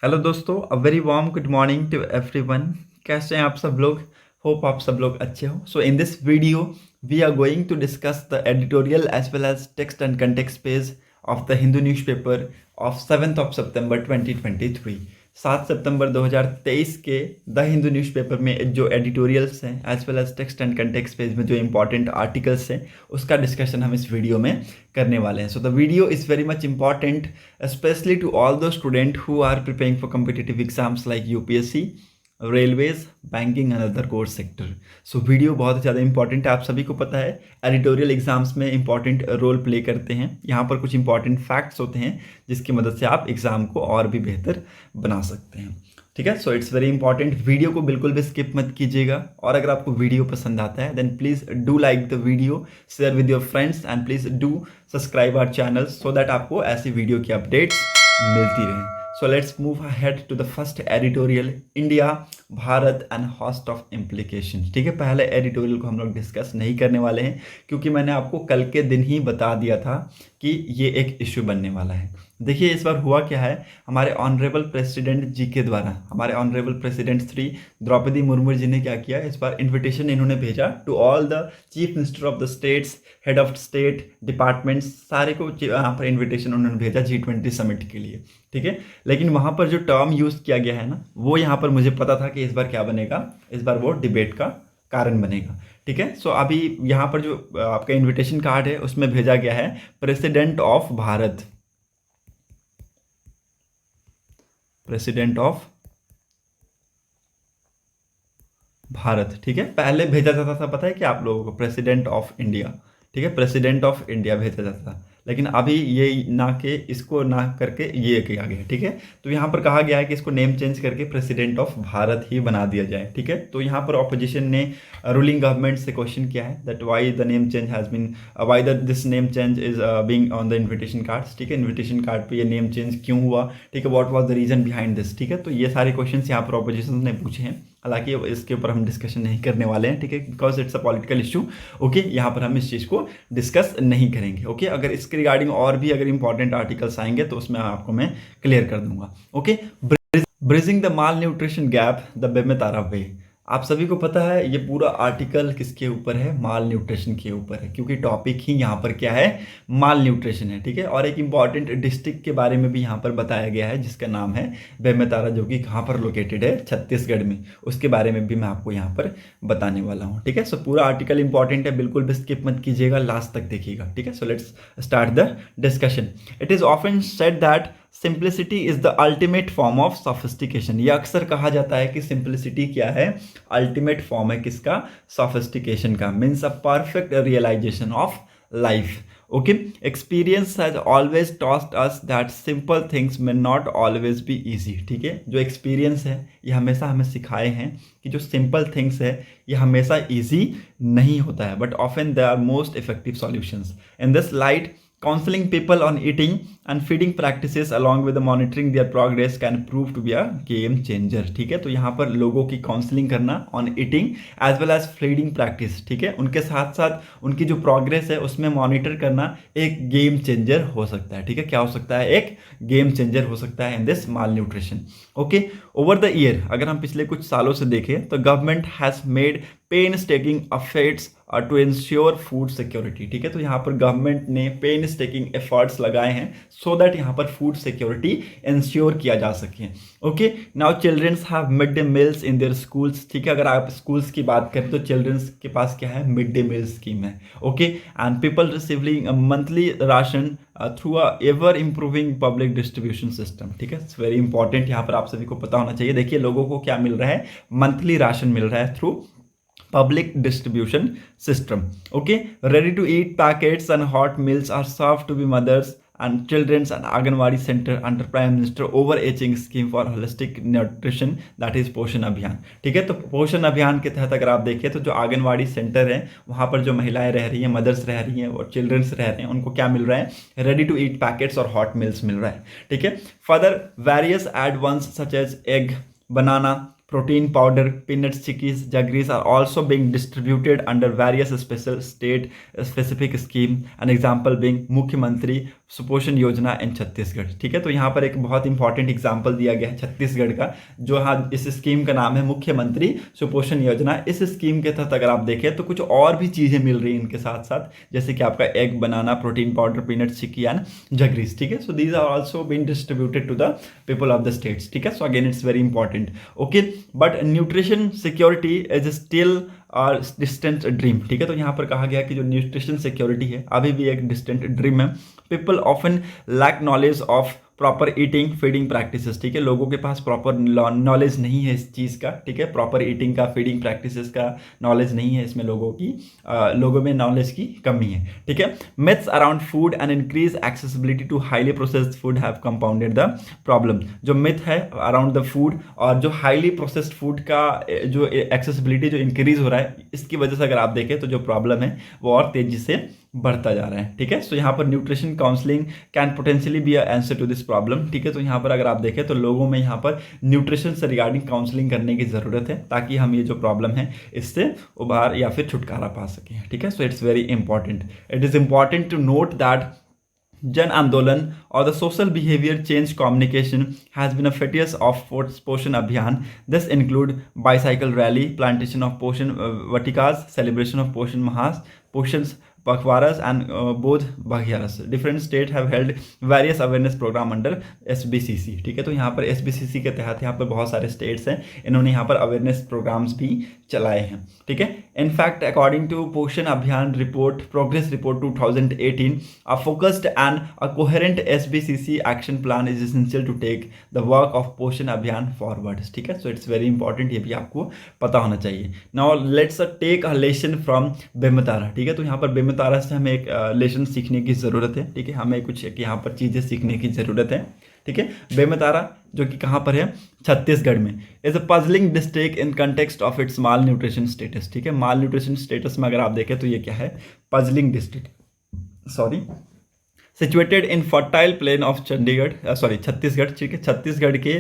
Hello दोस्तों, a very warm good morning to everyone. कैसे हैं आप सब लोग? होप आप सब लोग अच्छे हो। So in this video we are going to discuss the editorial as well as text and context page of the Hindu newspaper of 7th of September 2023। 7 सितंबर 2023 के द हिंदू न्यूज़पेपर में जो एडिटोरियल्स हैं as well as text and context page में जो important articles हैं उसका discussion हम इस वीडियो में करने वाले हैं। So the video is very much important especially to all those students who are preparing for competitive exams like UPSC, railways, banking and other core sector. So video बहुत ज़्यादा इंपॉर्टेंट है, आप सभी को पता है एडिटोरियल एग्जाम्स में important role play करते हैं। यहाँ पर कुछ इंपॉर्टेंट फैक्ट्स होते हैं जिसकी मदद से आप एग्ज़ाम को और भी बेहतर बना सकते हैं। ठीक है, so it's very important. Video को बिल्कुल भी स्किप मत कीजिएगा और अगर आपको वीडियो पसंद आता है then please do like the video, share with your friends and please do subscribe our channel so that आपको ऐसी वीडियो की अपडेट्स मिलती रहें। So let's move ahead to the first editorial, India, Bharat and host of implication. ठीक है, पहले editorial को हम लोग डिस्कस नहीं करने वाले हैं क्योंकि मैंने आपको कल के दिन ही बता दिया था कि ये एक इश्यू बनने वाला है। देखिए इस बार हुआ क्या है, हमारे ऑनरेबल प्रेसिडेंट जी के द्वारा, हमारे ऑनरेबल प्रेसिडेंट श्री द्रौपदी मुर्मू जी ने क्या किया, इस बार इन्विटेशन इन्होंने भेजा to all the chief minister of the states, head of state departments, सारे को यहाँ पर इन्विटेशन उन्होंने भेजा G20 समिट के लिए। ठीक है, लेकिन वहाँ पर जो टर्म यूज़ किया गया है ना, वो यहाँ पर मुझे पता था कि इस बार क्या बनेगा, इस बार वो डिबेट का कारण बनेगा। ठीक है, सो अभी यहाँ पर जो आपका इन्विटेशन कार्ड है उसमें भेजा गया है president of Bharat, president of Bharat. ठीक है, पहले भेजा जाता था पता है कि आप लोगों को प्रेसिडेंट ऑफ इंडिया। ठीक है, प्रेसिडेंट ऑफ इंडिया भेजा जाता था, लेकिन अभी ये ना के इसको ना करके ये किया गया। ठीक है, तो यहाँ पर कहा गया है कि इसको नेम चेंज करके प्रेसिडेंट ऑफ भारत ही बना दिया जाए। ठीक है, तो यहाँ पर ऑपोजिशन ने रूलिंग गवर्नमेंट से क्वेश्चन किया है that why the name change has been, why the this name change is being on the invitation cards. ठीक है, इन्विटेशन कार्ड पे ये नेम चेंज क्यों हुआ, ठीक है, what was the reason behind this. ठीक है, तो ये सारे क्वेश्चन यहाँ पर ऑपोजिशन ने पूछे हैं, हालांकि इसके ऊपर हम डिस्कशन नहीं करने वाले हैं। ठीक है, because it's a political issue. Okay, यहाँ पर हम इस चीज़ को डिस्कस नहीं करेंगे। ओके, अगर इसके रिगार्डिंग और भी अगर इंपॉर्टेंट आर्टिकल्स आएंगे तो उसमें आपको मैं क्लियर कर दूंगा। Okay, bridging the malnutrition gap the Bemetara way. आप सभी को पता है ये पूरा आर्टिकल किसके ऊपर है, माल न्यूट्रिशन के ऊपर है, क्योंकि टॉपिक ही यहाँ पर क्या है, माल न्यूट्रिशन है। ठीक है, और एक इंपॉर्टेंट डिस्ट्रिक्ट के बारे में भी यहाँ पर बताया गया है जिसका नाम है बेमेतारा, जो कि कहाँ पर लोकेटेड है, छत्तीसगढ़ में। उसके बारे में भी मैं आपको यहाँ पर बताने वाला हूँ। ठीक है, सो पूरा आर्टिकल इंपॉर्टेंट है, बिल्कुल भी स्किप मत कीजिएगा, लास्ट तक देखिएगा। ठीक है, so let's start the discussion. It is often said that simplicity is the ultimate form of sophistication. ये अक्सर कहा जाता है कि सिंप्लिसिटी क्या है, अल्टीमेट फॉर्म है किसका, सोफिस्टिकेशन का, means a perfect realisation of life. Okay, experience has always टॉस्ट us that simple things may not always be easy. ठीक है, जो एक्सपीरियंस है ये हमेशा हमें सिखाए हैं कि जो सिंपल थिंग्स है ये हमेशा ईजी नहीं होता है, but often they are most effective solutions. In this light, counseling people on eating and feeding practices along with the monitoring their progress can prove to be a game changer। ठीक है, तो यहाँ पर लोगों की काउंसलिंग करना on eating as well as feeding practice, ठीक है, उनके साथ साथ उनकी जो प्रोग्रेस है उसमें मॉनिटर करना एक गेम चेंजर हो सकता है। ठीक है, क्या हो सकता है, एक गेम चेंजर हो सकता है in this malnutrition. Okay, over the year अगर हम पिछले कुछ सालों से देखें तो government has made painstaking efforts to ensure food security. ठीक है, तो यहाँ पर गवर्नमेंट ने पेनस्टेकिंग एफर्ट्स लगाए हैं सो दैट यहाँ पर फूड सिक्योरिटी इंश्योर किया जा सके। Okay, now childrens have mid day meals in their schools. ठीक है, अगर आप स्कूल्स की बात करें तो चिल्ड्रंस के पास क्या है, मिड डे मील स्कीम है। Okay, and people receiving monthly ration through a ever improving public distribution system. ठीक है, इट्स वेरी इंपॉर्टेंट, यहाँ पर आप सभी को पता होना चाहिए। देखिए लोगों को क्या मिल रहा है, मंथली राशन मिल रहा है through public distribution system. Okay, ready to eat packets and hot meals are served to be mothers and children's and Anganwadi center under Prime Minister overarching scheme for holistic nutrition, that is पोषण अभियान। ठीक है, तो पोषण अभियान के तहत अगर आप देखें तो जो आंगनवाड़ी सेंटर है वहाँ पर जो महिलाएं रह रही हैं, मदर्स रह रही हैं और चिल्ड्रंस रह रहे हैं, उनको क्या मिल रहा है, रेडी टू ईट पैकेट्स और हॉट मील्स मिल रहा है। ठीक है, further various add-ons such as egg, banana, protein powder, peanuts, chickpeas, jaggeries are also being distributed under various special state specific scheme. An example being मुख्यमंत्री सुपोषण योजना इन छत्तीसगढ़। ठीक है, तो यहाँ पर एक बहुत इंपॉर्टेंट एग्जाम्पल दिया गया है छत्तीसगढ़ का, जो हाँ इस स्कीम का नाम है मुख्यमंत्री सुपोषण योजना। इस स्कीम के तहत अगर आप देखें तो कुछ और भी चीज़ें मिल रही हैं इनके साथ साथ, जैसे कि आपका egg, banana, protein powder, peanut, chikki and jaggeries. ठीक है, so these are also been distributed to the people of the states. ठीक है, so again it's very important. Okay, but nutrition security is still और डिस्टेंट ड्रीम। ठीक है, तो यहाँ पर कहा गया कि जो न्यूट्रिशन सिक्योरिटी है अभी भी एक डिस्टेंट ड्रीम है। People often lack knowledge of proper eating feeding practices. ठीक है, लोगों के पास प्रॉपर नॉलेज नहीं है इस चीज़ का। ठीक है, प्रॉपर ईटिंग का, फीडिंग प्रैक्टिसेस का नॉलेज नहीं है इसमें, लोगों में नॉलेज की कमी है। ठीक है, myths around food and increase accessibility to highly processed food have compounded the problem. जो मिथ है अराउंड द फूड और जो हाईली प्रोसेस्ड फूड का जो एक्सेसिबिलिटी जो इंक्रीज हो रहा है, इसकी वजह से अगर आप देखें तो जो प्रॉब्लम है वो और तेजी से बढ़ता जा रहा है। ठीक है, सो यहाँ पर nutrition counselling can potentially be answer to this problem. ठीक है, तो यहाँ पर अगर आप देखें तो लोगों में यहाँ पर न्यूट्रिशन से रिगार्डिंग काउंसलिंग करने की ज़रूरत है, ताकि हम ये जो प्रॉब्लम है इससे उबार या फिर छुटकारा पा सकें। ठीक है, so it's very important. It is important to note that Jan Andolan or the social behavior change communication has been a fetus of Poshan Abhiyan. This include bicycle rally, plantation of Poshan Vatikas, celebration of Poshan Mahas, Poshan's Pakhwaras and both Bhagyaras. Different states have held various awareness program under SBCC. ठीक है, तो यहाँ पर SBCC के तहत यहाँ पर बहुत सारे स्टेट्स हैं, इन्होंने यहाँ पर अवेयरनेस प्रोग्राम्स भी चलाए हैं। ठीक है, इनफैक्ट अकॉर्डिंग टू पोषण अभियान report progress report 2018, a focused and a coherent SBCC action plan is essential to take the work of पोषण अभियान फॉरवर्ड। ठीक है, सो इट्स वेरी इंपॉर्टेंट, ये भी आपको पता होना चाहिए। Now let's take a lesson from Bemetara. ठीक है, तो यहाँ पर बेमतारा से हमें एक लेसन सीखने की ज़रूरत है। ठीक है, हमें कुछ यहाँ पर चीज़ें सीखने की ज़रूरत है। ठीक है, बेमतारा जो कि कहाँ पर है, छत्तीसगढ़ में, is a puzzling district in context of its mall nutrition status. ठीक है, माल न्यूट्रिशन स्टेटस में अगर आप देखें तो ये क्या है, puzzling district, situated in fertile plain of Chhattisgarh. ठीक है, छत्तीसगढ़ के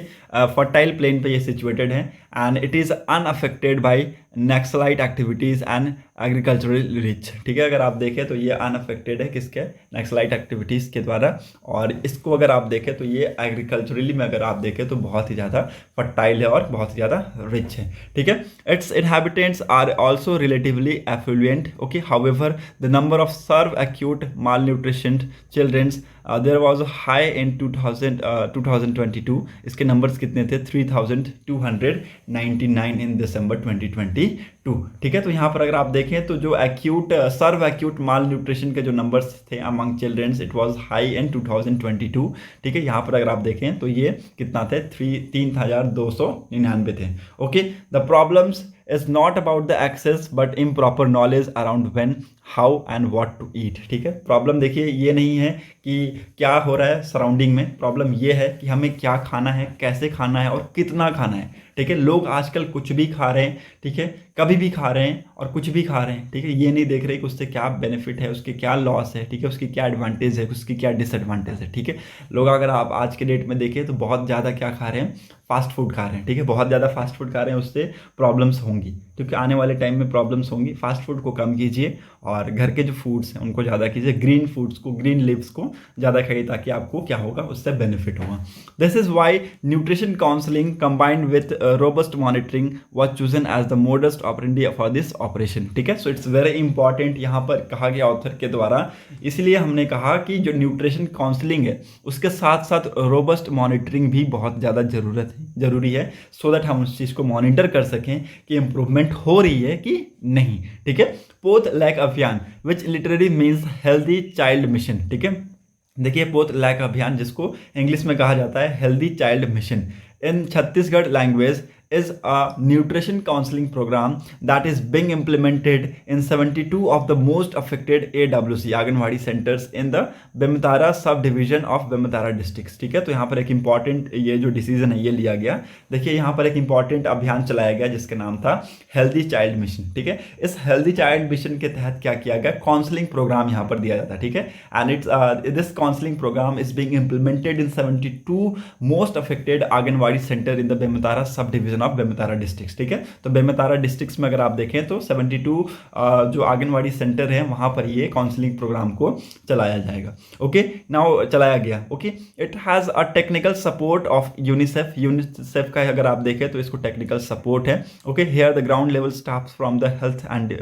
फर्टाइल प्लेन पे ये सिचुएटेड है and it is unaffected bye naxalite activities and agricultural rich. ठीक है, अगर आप देखें तो ये अनअफेक्टेड है किसके, नक्सलाइट एक्टिविटीज़ के द्वारा, और इसको अगर आप देखें तो ये एग्रीकल्चरली में अगर आप देखें तो बहुत ही ज़्यादा फर्टाइल है और बहुत ही ज़्यादा रिच है। ठीक है, its inhabitants are also relatively affluent. Okay, however the number of severe acute malnutrition childrens there was a high in 2022। इसके नंबर्स कितने थे, 3299 इन दिसंबर 2022। ठीक है, तो यहाँ पर अगर आप देखें तो जो सर्व एक्यूट माल न्यूट्रिशन के जो नंबर्स थे among childrens, it was high in 2022। ठीक है, यहाँ पर अगर आप देखें तो ये कितना थे, 3299 थे। Okay, the problems is not about the access but improper knowledge around when, how and what to eat। ठीक है, प्रॉब्लम देखिए ये नहीं है कि क्या हो रहा है सराउंडिंग में, प्रॉब्लम ये है कि हमें क्या खाना है, कैसे खाना है और कितना खाना है। ठीक है, लोग आजकल कुछ भी खा रहे हैं। ठीक है, कभी भी खा रहे हैं और कुछ भी खा रहे हैं। ठीक है, ये नहीं देख रहे कि उससे क्या बेनिफिट है, उसके क्या लॉस है। ठीक है, उसकी क्या एडवांटेज है, उसकी क्या डिसएडवांटेज है। ठीक है, लोग अगर आप आज के डेट में देखें तो बहुत ज़्यादा क्या खा रहे हैं, फास्ट फूड खा रहे हैं। ठीक है, बहुत ज़्यादा फास्ट फूड खा रहे हैं, उससे प्रॉब्लम्स होंगी, क्योंकि आने वाले टाइम में प्रॉब्लम्स होंगी। फास्ट फूड को कम कीजिए और घर के जो फूड्स हैं उनको ज़्यादा कीजिए, ग्रीन फूड्स को, ग्रीन लीव्स को ज़्यादा खाइए, ताकि आपको क्या होगा, उससे बेनिफिट होगा। This is why nutrition counselling combined with robust monitoring was chosen as the modus operandi for this operation. ठीक है, सो इट्स वेरी इंपॉर्टेंट, यहाँ पर कहा गया ऑथर के द्वारा, इसलिए हमने कहा कि जो न्यूट्रिशन काउंसलिंग है उसके साथ साथ रोबस्ट मॉनिटरिंग भी बहुत ज़्यादा जरूरी है, सो दैट हम उस चीज़ को मॉनिटर कर सकें कि इम्प्रूवमेंट हो रही है कि नहीं। ठीक है, पोथ लैक अभियान विच literally means healthy child mission. ठीक है, देखिए पोथ लैक अभियान जिसको इंग्लिश में कहा जाता है healthy child mission, in Chhattisgarh language is a nutrition counseling program that is being implemented in 72 of the most affected AWC anganwadi centers in the Bemetara subdivision of बेमतारा district. ठीक है, तो यहाँ पर एक इंपॉर्टेंट ये जो डिसीजन है ये लिया गया। देखिए यहाँ पर एक इंपॉर्टेंट अभियान चलाया गया जिसका नाम था हेल्दी चाइल्ड मिशन। ठीक है, इस हेल्दी चाइल्ड मिशन के तहत क्या किया गया, काउंसलिंग प्रोग्राम यहाँ पर दिया जाता है। ठीक है, and it's this counselling programme is being implemented in 72 most affected anganwadi centre in the Bemetara subdivision of बेमेतारा district, ठीक है। तो बेमेतारा डिस्ट्रिक्ट में अगर आप देखें तो 72 जो आंगनवाड़ी सेंटर है वहाँ पर ये काउंसलिंग प्रोग्राम को चलाया जाएगा। ओके, नाउ चलाया गया। Okay, it has a technical support of UNICEF. UNICEF का अगर आप देखें तो इसको टेक्निकल सपोर्ट है। Okay, here the ground level staff from the health and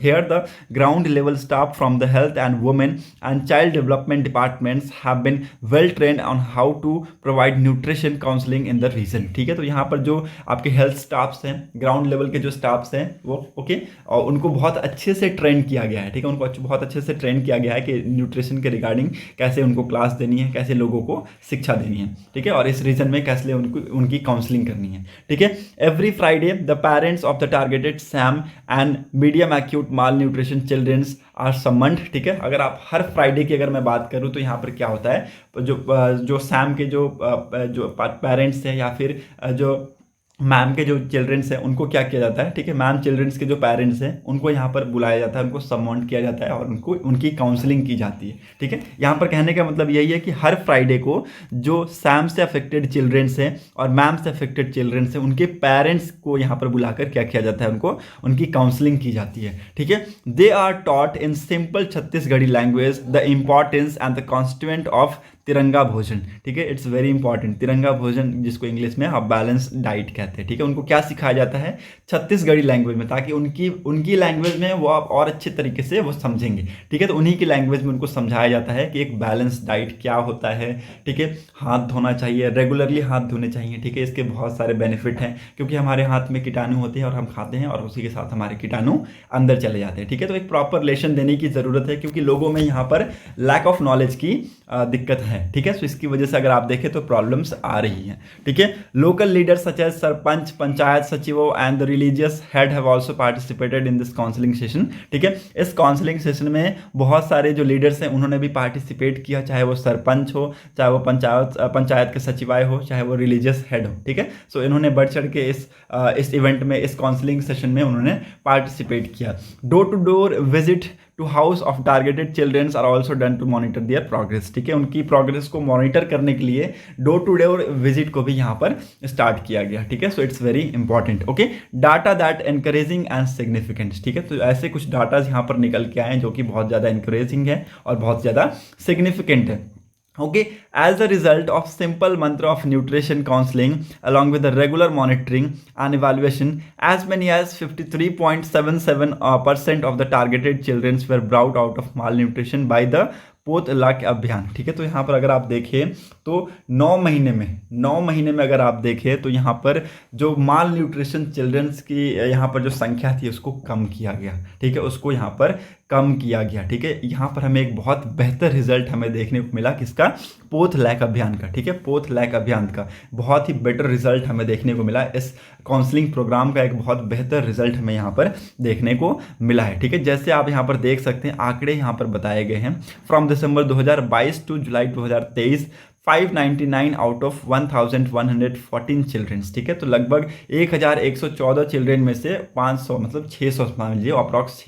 here the ground level staff from the health and women and child development departments have been well trained on how to provide nutrition counselling in the region, ठीक है। तो यहाँ पर जो आपके health staffs हैं, ground level के जो स्टाफ्स हैं वो ओके, और उनको बहुत अच्छे से ट्रेन किया गया है, ठीक है। उनको बहुत अच्छे से ट्रेन किया गया है कि न्यूट्रिशन के रिगार्डिंग कैसे उनको क्लास देनी है, कैसे लोगों को शिक्षा देनी है, ठीक है, और इस रीजन में कैसे उनकी काउंसलिंग करनी है, ठीक है। Every Friday the parents of the targeted SAM and medium acute malnutrition childrens are summoned, ठीक है। अगर आप हर फ्राइडे की अगर मैं बात करूं तो यहाँ पर क्या होता है, जो सैम के जो पेरेंट्स हैं या फिर जो मैम के जो चिल्ड्रंस हैं उनको क्या किया जाता है, ठीक है। मैम चिल्ड्रंस के जो पेरेंट्स हैं उनको यहाँ पर बुलाया जाता है, उनको समॉन्ड किया जाता है और उनकी काउंसलिंग की जाती है, ठीक है। यहाँ पर कहने का मतलब यही है कि हर फ्राइडे को जो सैम से अफेक्टेड चिल्ड्रंस हैं और मैम से अफेक्टेड चिल्ड्रंस हैं उनके पेरेंट्स को यहाँ पर बुलाकर क्या किया जाता है, उनकी काउंसलिंग की जाती है, ठीक है। They are taught in simple Chhattisgarhi language the importance and the constituent of Tiranga Bhojan, ठीक है। इट्स वेरी इंपॉर्टेंट, तिरंगा भोजन जिसको इंग्लिश में आप बैलेंस डाइट कहते हैं, ठीक है। उनको क्या सिखाया जाता है छत्तीसगढ़ी लैंग्वेज में, ताकि उनकी लैंग्वेज में वो आप और अच्छे तरीके से वो समझेंगे, ठीक है। तो उन्हीं की लैंग्वेज में उनको समझाया जाता है कि एक बैलेंस डाइट क्या होता है, ठीक है। हाथ धोना चाहिए, रेगुलरली हाथ धोने चाहिए, ठीक है। इसके बहुत सारे बेनिफिट हैं क्योंकि हमारे हाथ में कीटाणु होते हैं और हम खाते हैं और उसी के साथ हमारे कीटाणु अंदर चले जाते हैं, ठीक है। तो एक प्रॉपर लेसन देने की ज़रूरत है क्योंकि लोगों में यहाँ पर लैक ऑफ नॉलेज की दिक्कत है, ठीक है। सो इसकी वजह से अगर आप देखें तो प्रॉब्लम्स आ रही हैं, ठीक है। Local leaders such as sarpanch, panchayat सचिवों and the religious head have also participated in this counselling session, ठीक है। इस काउंसलिंग सेशन में बहुत सारे जो लीडर्स हैं उन्होंने भी पार्टिसिपेट किया, चाहे वो सरपंच हो, चाहे वो पंचायत के सचिवाय हो, चाहे वो रिलीजियस हेड हो, ठीक है। सो इन्होंने बढ़ चढ़ के इस इवेंट में, इस काउंसलिंग सेशन में उन्होंने पार्टिसिपेट किया। Door to door visit to house of targeted childrens are also done to monitor their progress, ठीक है। उनकी प्रोग्रेस को मॉनिटर करने के लिए डोर टू डोर विजिट को भी यहाँ पर स्टार्ट किया गया, ठीक है। So it's very important. Okay, data that encouraging and significant, ठीक है। तो ऐसे कुछ डाटा यहाँ पर निकल के आए जो कि बहुत ज़्यादा एनकरेजिंग है और बहुत ज़्यादा सिग्निफिकेंट है। Okay, as a result of simple mantra of nutrition counseling along with the regular monitoring and evaluation, as many as 53.77% of the targeted children were brought out of malnutrition by the पोत लाख अभियान, ठीक है। तो यहाँ पर अगर आप देखें तो 9 महीने में अगर आप देखें तो यहाँ पर जो माल न्यूट्रिशन चिल्ड्रंस की यहाँ पर जो संख्या थी उसको कम किया गया, ठीक है। उसको यहाँ पर कम किया गया, ठीक है। यहाँ पर हमें एक बहुत बेहतर रिजल्ट हमें देखने को मिला, किसका, पोथ लैक अभियान का, ठीक है। पोथ लैक अभियान का बहुत ही बेटर रिजल्ट हमें देखने को मिला। इस काउंसलिंग प्रोग्राम का एक बहुत बेहतर रिजल्ट हमें यहाँ पर देखने को मिला है, ठीक है। जैसे आप यहाँ पर देख सकते हैं आंकड़े यहाँ पर बताए गए हैं। From December 2022 to July 2023 599 out of 1114 childrens, ठीक है। तो लगभग 1114 चिल्ड्रन में से 500 मतलब 600 मान लीजिए अप्रॉक्स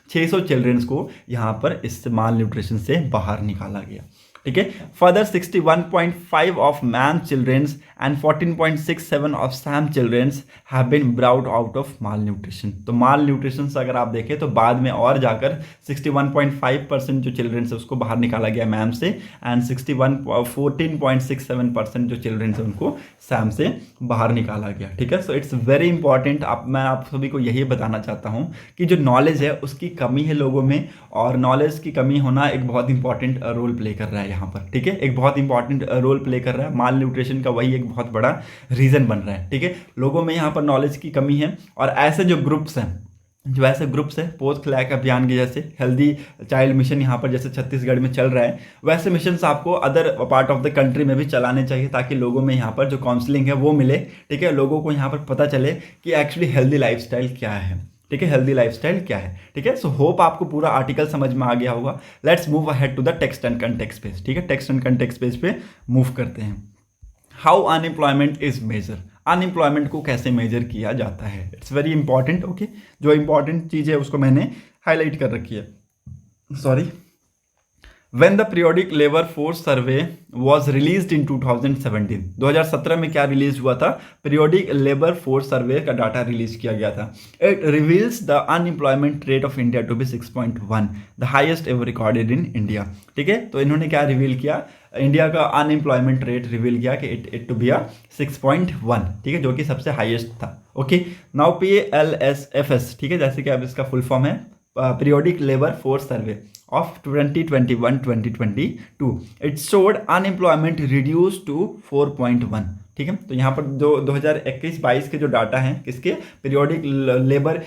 600 चिल्ड्रंस को यहाँ पर इस माल न्यूट्रिशन से बाहर निकाला गया, ठीक है। Further 61.5 of MAM childrens and 14.67 of SAM childrens have been brought out of malnutrition. तो माल न्यूट्रिशन से अगर आप देखें तो बाद में और जाकर 61.5% जो चिल्ड्रंस है उसको बाहर निकाला गया मैम से, एंड 14.67% जो चिल्ड्रंस है उनको सैम से बाहर निकाला गया, ठीक है। So it's very important. मैं आप सभी को यही बताना चाहता हूँ कि जो नॉलेज है उसकी कमी है लोगों में, और नॉलेज की कमी होना एक बहुत इंपॉर्टेंट रोल प्ले कर रहा है यहाँ पर, ठीक है। एक बहुत इंपॉर्टेंट रोल प्ले कर रहा है माल न्यूट्रिशन का, वही एक बहुत बड़ा रीजन बन रहा है, ठीक है। लोगों में यहाँ पर नॉलेज की कमी है, और ऐसे जो ग्रुप्स हैं पोस्ट लैक अभियान के जैसे हेल्दी चाइल्ड मिशन यहाँ पर जैसे छत्तीसगढ़ में चल रहा है, वैसे मिशन आपको other part of the country में भी चलाने चाहिए ताकि लोगों में यहाँ पर जो काउंसलिंग है वो मिले, ठीक है। लोगों को यहाँ पर पता चले कि एक्चुअली हेल्दी लाइफस्टाइल क्या है, ठीक है, हेल्दी लाइफस्टाइल क्या है, ठीक है। सो होप आपको पूरा आर्टिकल समझ में आ गया होगा। Let's move ahead to the text and context page, ठीक है। टेक्स्ट एंड कंटेक्स्ट पेज पे मूव करते हैं। How unemployment is measure, unemployment को कैसे मेजर किया जाता है, इट्स वेरी इंपॉर्टेंट। ओके, जो इंपॉर्टेंट चीज़ है उसको मैंने हाईलाइट कर रखी है, sorry. When the periodic labor force survey was released in 2017, 2017 में क्या रिलीज हुआ था? periodic labor force survey का डाटा रिलीज किया गया था. It reveals the unemployment rate of India to be 6.1, the highest ever recorded in India. ठीक है, तो इन्होंने क्या रिवील किया? इंडिया का अनएम्प्लॉयमेंट रेट रिवील किया कि इट टू बी आ 6.1, ठीक है, जो कि सबसे हाईएस्ट था. ओके, नाउ PLSFS, ठीक है, जैसे कि अब इसका फुल फॉर्म है periodic labour force survey of 2021-2022. It showed unemployment reduced to 4.1. ठीक है, तो यहाँ पर जो 2021-22 के जो डाटा हैं किसके? पीरियोडिक लेबर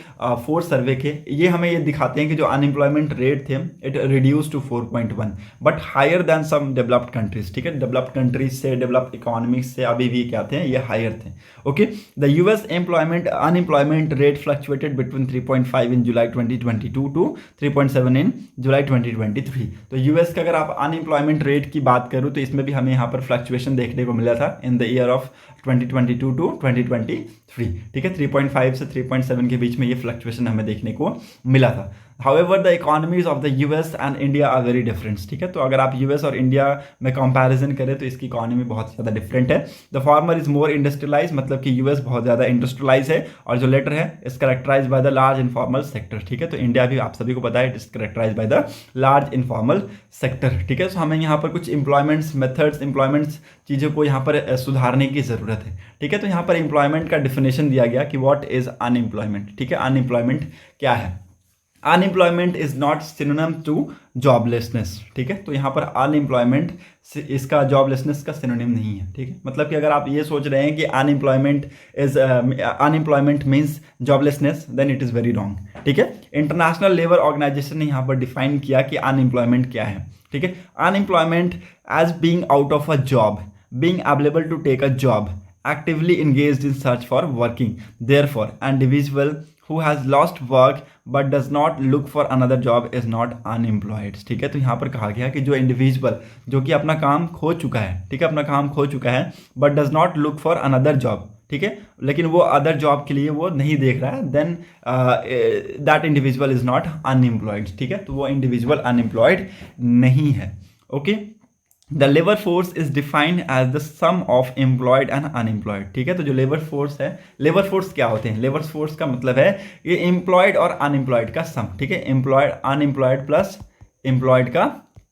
फोर्स सर्वे के, ये हमें ये दिखाते हैं कि जो अनएम्प्लॉयमेंट रेट थे it reduce to 4.1, but higher than some developed countries. ठीक है, डेवलप्ड कंट्रीज से, डेवलप्ड इकोनॉमिक्स से अभी भी क्या थे? ये हायर थे. Okay, the US unemployment rate fluctuated between 3.5 in July 2022 to 3.7 in July 2023. तो यूएस का अगर आप अनएम्प्लॉयमेंट रेट की बात करूँ तो इसमें भी हमें यहाँ पर फ्लक्चुएशन देखने को मिला था in the year of 2022 to 2023. ठीक है, 3.5 से 3.7 के बीच में ये फ्लक्चुएशन हमें देखने को मिला था. However, the economies of the US and India are very different. ठीक है, तो अगर आप US और इंडिया में कंपैरिजन करें तो इसकी इकोनॉमी बहुत ज़्यादा डिफरेंट है. The former is more industrialise, मतलब कि US बहुत ज़्यादा इंडस्ट्रियलाइज है, और जो लेटर है is characterise by the large informal sector. ठीक है, तो इंडिया भी आप सभी को पता है it is characterise by the large informal sector. ठीक है, तो हमें यहाँ पर कुछ एम्प्लॉयमेंट्स मेथड्स, एम्प्लॉयमेंट्स चीज़ों को यहाँ पर सुधारने की ज़रूरत है. ठीक है, तो यहाँ पर एम्प्लॉयमेंट का डिफिनेशन दिया गया कि व्हाट इज अनएम्प्लॉयमेंट. ठीक है, अनएम्प्लॉयमेंट क्या है? Unemployment is not synonym to joblessness. ठीक है, तो यहाँ पर अनएम्प्लॉयमेंट इसका जॉबलेसनेस का सिनोनिम नहीं है. ठीक है, मतलब कि अगर आप ये सोच रहे हैं कि unemployment means joblessness, then it is very wrong. ठीक है, इंटरनेशनल लेबर ऑर्गेनाइजेशन ने यहाँ पर डिफाइन किया कि अनएम्प्लॉयमेंट क्या है. ठीक है, unemployment as being out of a job, being available to take a job, actively engaged in search for working. Therefore, an individual who has lost work but does not look for another job is not unemployed. ठीक है, तो यहाँ पर कहा गया कि जो individual जो कि अपना काम खो चुका है, ठीक है, अपना काम खो चुका है, but does not look for another job. ठीक है, लेकिन वो अदर जॉब के लिए वो नहीं देख रहा है, then that individual is not unemployed. ठीक है, तो वो इंडिविजुअल अनएम्प्लॉयड नहीं है. Okay, the labour force is defined as the sum of employed and unemployed. ठीक है, तो जो लेबर फोर्स है, लेबर फोर्स क्या होते हैं? लेबर फोर्स का मतलब है ये एम्प्लॉयड और अनएम्प्लॉयड का सम. ठीक है, एम्प्लॉयड अनएम्प्लॉयड प्लस एम्प्लॉयड का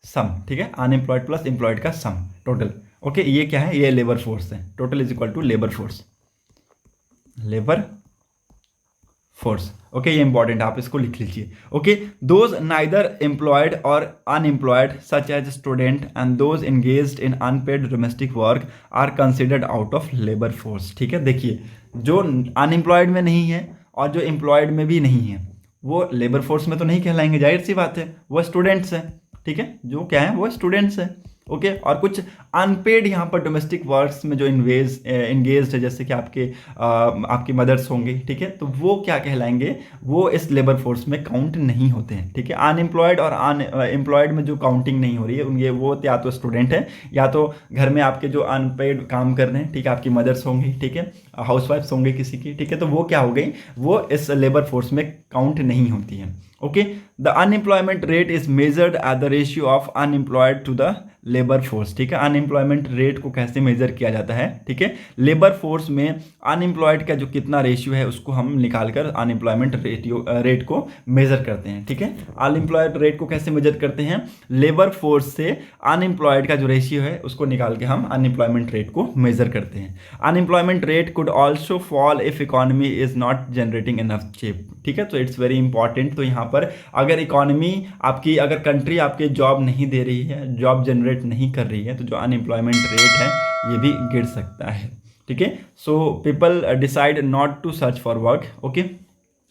सम. ठीक है, अनएम्प्लॉयड प्लस एम्प्लॉयड का सम टोटल. ओके, ये क्या है? ये लेबर फोर्स है. Total is equal to labour force, labour force. Okay, ये इंपॉर्टेंट, आप इसको लिख लीजिए. ओके, दोज नाइदर एम्प्लॉयड और unemployed such as student and those engaged in unpaid domestic work are considered out of labour force. ठीक है, देखिए, जो अनएम्प्लॉयड में नहीं है और जो एम्प्लॉयड में भी नहीं है वो लेबर फोर्स में तो नहीं कहलाएंगे, जाहिर सी बात है, वो स्टूडेंट्स हैं. ठीक है, जो क्या है वो स्टूडेंट्स हैं. ओके, और कुछ अनपेड यहाँ पर डोमेस्टिक वर्क्स में जो इंगेज्ड है, जैसे कि आपकी मदर्स होंगी. ठीक है, तो वो क्या कहलाएंगे? वो इस लेबर फोर्स में काउंट नहीं होते हैं. ठीक है, अनएम्प्लॉयड और एम्प्लॉयड में जो काउंटिंग नहीं हो रही है उनके वो या तो स्टूडेंट है या तो घर में आपके जो अनपेड काम कर रहे हैं. ठीक है, आपकी मदर्स होंगी, ठीक है, हाउसवाइफ्स होंगे किसी की. ठीक है, तो वो क्या हो गई? वो इस लेबर फोर्स में काउंट नहीं होती है. Okay, the unemployment rate is measured at the ratio of unemployed to the labour force. ठीक है, अनएम्प्लॉयमेंट रेट को कैसे मेजर किया जाता है? ठीक है, लेबर फोर्स में अनएम्प्लॉयड का जो कितना रेशियो है उसको हम निकालकर अनएम्प्लॉयमेंट रेट को मेजर करते हैं. ठीक है, अनएम्प्लॉयड रेट को कैसे मेजर करते हैं? लेबर फोर्स से अनएम्प्लॉयड का जो रेशियो है उसको निकाल के हम अनएम्प्लॉयमेंट रेट को मेजर करते हैं. Unemployment rate could also fall if economy is not generating enough cheap. ठीक है, तो इट्स वेरी इंपॉर्टेंट. तो यहाँ पर अगर इकोनॉमी आपकी, अगर कंट्री आपके जॉब नहीं दे रही है, जॉब जनरेट नहीं कर रही है, तो जो अनएम्प्लॉयमेंट रेट है ये भी गिर सकता है. ठीक है, so people decide not to search for work. Okay,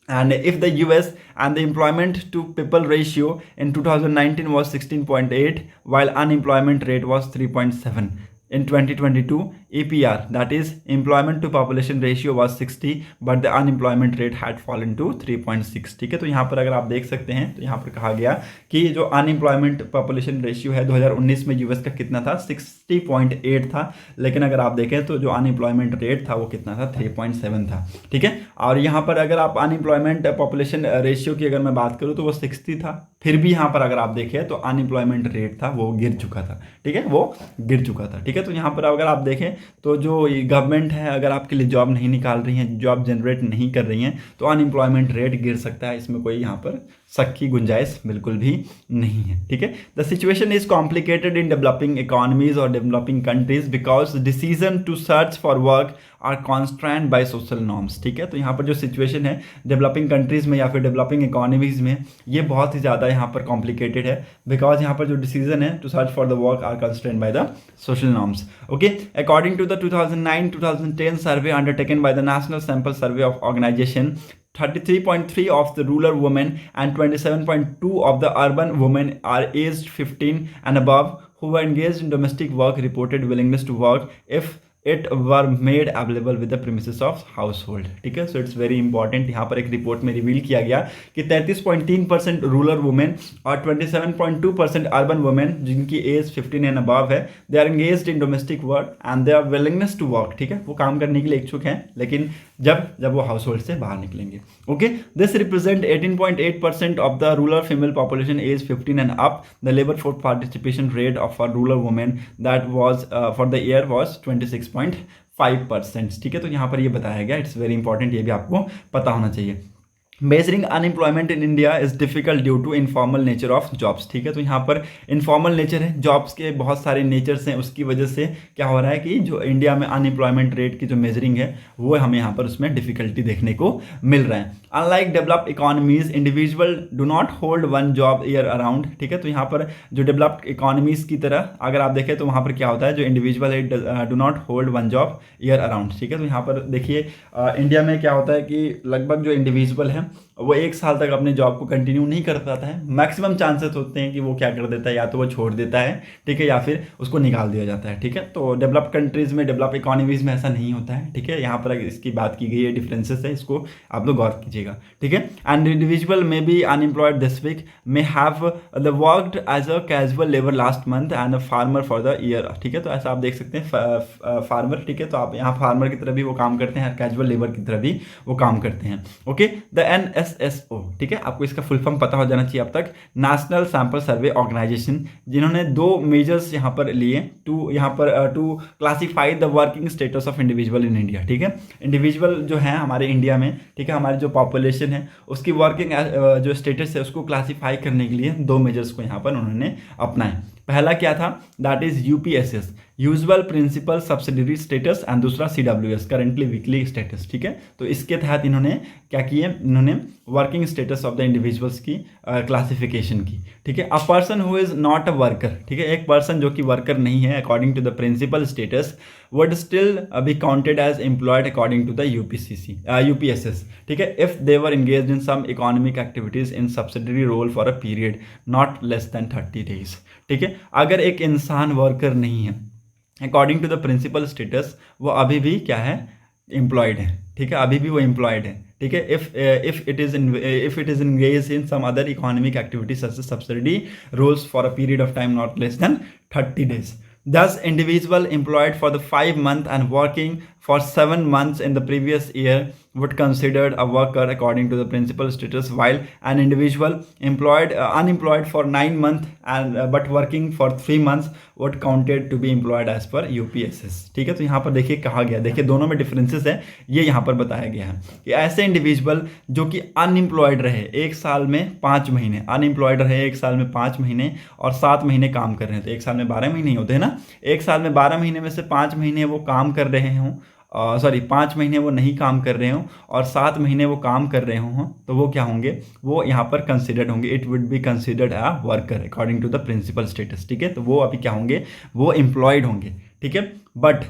and if the US and the employment to people ratio in 2019 was 16.8 while unemployment rate was 3.7. in 2022 EPR, that is employment to population ratio was 60 but the unemployment rate had fallen to 3.6। ठीक है, तो यहाँ पर अगर आप देख सकते हैं तो यहाँ पर कहा गया कि जो अनएम्प्लॉयमेंट पॉपुलेशन रेशियो है 2019 में यूएस का कितना था, 60.8 था, लेकिन अगर आप देखें तो जो अनएम्प्लॉयमेंट रेट था वो कितना था, 3.7 था। ठीक है, और यहाँ पर अगर आप अनएम्प्लॉयमेंट पॉपुलेशन रेशियो की अगर मैं बात करूँ तो वो 60 था, फिर भी यहाँ पर अगर आप देखें तो अनएम्प्लॉयमेंट रेट था वो गिर चुका था। ठीक है, वो गिर चुका था। ठीक है, तो यहाँ पर अगर आप देखें तो जो गवर्नमेंट है अगर आपके लिए जॉब नहीं निकाल रही है, जॉब जनरेट नहीं कर रही हैं, तो अनएम्प्लॉयमेंट रेट गिर सकता है, इसमें कोई यहाँ पर शक की गुंजाइश बिल्कुल भी नहीं है। ठीक है, the situation is complicated in developing economies और developing countries because decision to search for work are constrained by social norms. ठीक है, तो यहाँ पर जो सिचुएशन है डेवलपिंग कंट्रीज़ में या फिर डेवलपिंग इकोनॉमीज़ में, ये बहुत ही ज़्यादा यहाँ पर कॉम्प्लिकेटेड है, बिकॉज यहाँ पर जो डिसीजन है to search for the work are constrained by the social norms. Okay, according to the 2009-2010 survey undertaken by the national sample survey of organisation, 33.3 of the rural women and 27.2 of the urban women are aged 15 and above who were engaged in domestic work reported willingness to work if it were made available with the premises of house hold. ठीक है, so it's very important. यहाँ पर एक report में reveal किया गया कि 33.3% rural women और 27.2% अर्बन वुमेन जिनकी एज 15 एंड अबव है, they are engaged in domestic work and they are willingness to work. ठीक है, वो काम करने के लिए इच्छुक हैं, लेकिन जब वो हाउस होल्ड से बाहर निकलेंगे। Okay, this represent 18.8% of the rural female population age 15 and up. The labour force participation rate of for rural women that was for the year was 26.5%। ठीक है, तो यहाँ पर ये बताया गया, इट्स वेरी इंपॉर्टेंट, ये भी आपको पता होना चाहिए। Measuring unemployment in India is difficult due to informal nature of jobs. ठीक है, तो यहाँ पर इनफॉर्मल नेचर है, जॉब्स के बहुत सारे नेचर्स हैं, उसकी वजह से क्या हो रहा है कि जो इंडिया में अनएम्प्लॉयमेंट रेट की जो मेजरिंग है वो हमें यहाँ पर उसमें डिफिकल्टी देखने को मिल रहा है। Unlike developed economies, individual do not hold one job year around. ठीक है, तो यहाँ पर जो डेवलप्ड इकोनॉमीज की तरह अगर आप देखें तो वहाँ पर क्या होता है, जो इंडिविजुअल है do not hold one job year around. ठीक है, तो यहाँ पर देखिए इंडिया में क्या होता है कि लगभग जो इंडिविजुअल है वो एक साल तक अपने जॉब को कंटिन्यू नहीं कर पाता है। मैक्सिमम चांसेस होते हैं कि वो क्या कर देता है, या तो वो छोड़ देता है, ठीक है, या फिर उसको निकाल दिया जाता है। ठीक है, तो डेवलप्ड कंट्रीज़ में, डेवलप इकोनॉमीज़ में ऐसा नहीं होता है। ठीक है, यहाँ पर इसकी बात की गई है, डिफरेंसेस है, इसको आप लोग गौर कीजिएगा। ठीक है, and individual may be unemployed this week may have the worked as a casual labour last month and a farmer for the year. ठीक है, तो ऐसा आप देख सकते हैं फार्मर। ठीक है, तो आप यहाँ फार्मर की तरह भी वो काम करते हैं, कैजुअल लेबर की तरह भी वो काम करते हैं। ओके, द NSSO, ठीक है, आपको इसका फुल फॉर्म पता हो जाना चाहिए अब तक, नेशनल सैंपल सर्वे ऑर्गेनाइजेशन, जिन्होंने 2 मेजर्स यहाँ पर लिए to classify the working status of individual in India. ठीक है, इंडिविजुअल जो है हमारे इंडिया में, ठीक है, हमारी जो पॉपुलेशन है उसकी वर्किंग जो स्टेटस है उसको क्लासीफाई करने के लिए 2 मेजर्स को यहाँ पर उन्होंने अपनाए। पहला क्या था, that is UPSS, usual principal subsidiary status, and दूसरा CWS, करेंटली वीकली स्टेटस। ठीक है, तो इसके तहत इन्होंने क्या किए, इन्होंने working status of the individuals की क्लासिफिकेशन की। ठीक है, a person who is not a worker, ठीक है, एक पर्सन जो कि वर्कर नहीं है, according to the principal status would still be counted as employed according to the UPSS. ठीक है, if they were engaged in some economic activities in subsidiary role for a period not less than 30 days. ठीक है, अगर एक इंसान worker नहीं है according to the principal status, वो अभी भी क्या है, एम्प्लॉयड है। ठीक है, अभी भी वो एम्प्लॉयड है। ठीक है, if it is engaged in some other economic activities such as subsidy roles for a period of time not less than 30 days. Thus, individual employed for the 5 months and working for 7 months in the previous year would considered a worker according to the principal status, while an individual unemployed for 9 months and but working for 3 months would counted to be employed as per UPSS. ठीक है, तो यहाँ पर देखिए कहा गया, देखिए दोनों में डिफरेंसेस है, ये यहाँ पर बताया गया है कि ऐसे इंडिविजुअल जो कि अनएम्प्लॉयड रहे 1 साल में 5 महीने, अनएम्प्लॉयड रहे 1 साल में 5 महीने और 7 महीने काम कर रहे हैं, तो 1 साल में 12 महीने होते हैं ना, 1 साल में 12 महीने में से 5 महीने वो काम कर रहे हों, 5 महीने वो नहीं काम कर रहे हों और 7 महीने वो काम कर रहे हों, तो वो क्या होंगे, वो यहाँ पर कंसिडर्ड होंगे, it would be considered a worker according to the principal status. ठीक है, तो वो अभी क्या होंगे, वो एम्प्लॉयड होंगे। ठीक है, बट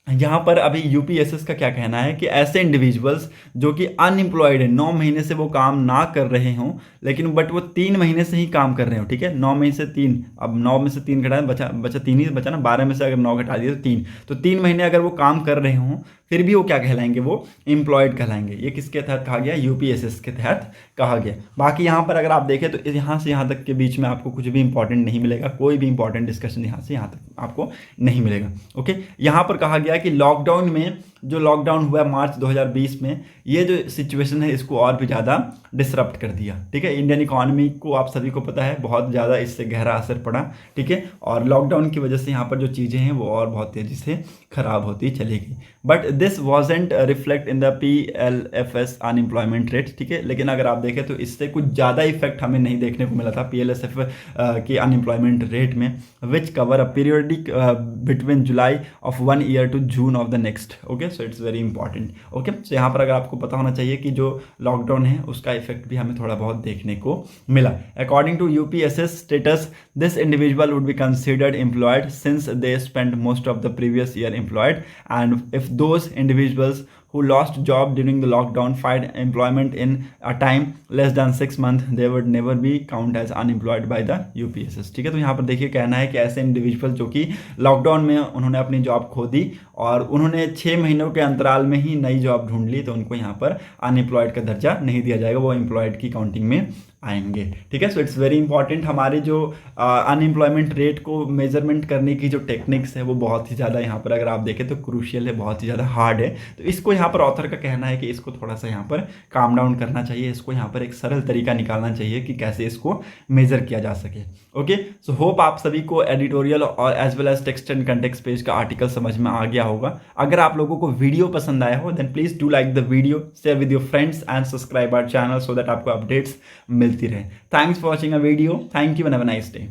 यहाँ पर अभी यूपीएसएस का क्या कहना है कि ऐसे इंडिविजुअल्स जो कि अनएम्प्लॉयड है, 9 महीने से वो काम ना कर रहे हों, लेकिन बट वो 3 महीने से ही काम कर रहे हो, ठीक है, 9 महीने से 3, अब 9 में से 3 घटाए, बचा बचा 3 ही बचा ना, 12 में से अगर 9 घटा दिए तो 3, तो 3 महीने अगर वो काम कर रहे हों फिर भी वो क्या कहलाएंगे, वो एम्प्लॉयड कहलाएंगे। ये किसके तहत कहा गया, यूपीएसएस के तहत कहा गया। बाकी यहाँ पर अगर आप देखें तो यहाँ से यहाँ तक के बीच में आपको कुछ भी इंपॉर्टेंट नहीं मिलेगा, कोई भी इंपॉर्टेंट डिस्कशन यहाँ से यहाँ तक आपको नहीं मिलेगा। ओके, यहाँ पर कहा गया कि लॉकडाउन में, जो लॉकडाउन हुआ मार्च 2020 में, ये जो सिचुएशन है इसको और भी ज़्यादा डिसरप्ट कर दिया, ठीक है। इंडियन इकोनॉमी को आप सभी को पता है बहुत ज़्यादा इससे गहरा असर पड़ा, ठीक है, और लॉकडाउन की वजह से यहाँ पर जो चीज़ें हैं वो और बहुत तेज़ी से ख़राब होती चली गई। But this wasn't reflect in the PLFS unemployment rate, ठीक है, लेकिन अगर आप देखें तो इससे कुछ ज़्यादा इफेक्ट हमें नहीं देखने को मिला था PLSF की अनएम्प्लॉयमेंट रेट में, which cover a periodic between July of 1 year to June of the next. Okay, so it's very important. Okay, so यहाँ पर अगर आपको पता होना चाहिए कि जो लॉकडाउन है उसका इफेक्ट भी हमें थोड़ा बहुत देखने को मिला। According to UPSS status, this individual would be considered employed since they spend most of the previous year employed, and if those individuals who lost job during the lockdown find employment in a time less than 6 months, they would never be count as unemployed by the UPSS, ठीक है। तो यहाँ पर देखिए कहना है कि ऐसे इंडिविजुअल जो कि लॉकडाउन में उन्होंने अपनी जॉब खो दी और उन्होंने 6 महीनों के अंतराल में ही नई जॉब ढूंढ ली, तो उनको यहाँ पर अनएम्प्लॉयड का दर्जा नहीं दिया जाएगा, वो एम्प्लॉयड की काउंटिंग में आएंगे, ठीक है। So it's very important. हमारे जो अनएम्प्लॉयमेंट रेट को मेजरमेंट करने की जो टेक्निक्स है वो बहुत ही ज़्यादा यहाँ पर अगर आप देखें तो क्रूशियल है, बहुत ही ज़्यादा हार्ड है। तो इसको यहाँ पर ऑथर का कहना है कि इसको थोड़ा सा यहाँ पर काम डाउन करना चाहिए, इसको यहाँ पर एक सरल तरीका निकालना चाहिए कि कैसे इसको मेजर किया जा सके। ओके, सो होप आप सभी को एडिटोरियल और as well as text and context page का आर्टिकल समझ में आ गया होगा। अगर आप लोगों को वीडियो पसंद आया हो then please do like the video, share with your friends and subscribe our channel so that आपको अपडेट्स मिलती रहे। Thanks for watching a video, thank you and have a nice day.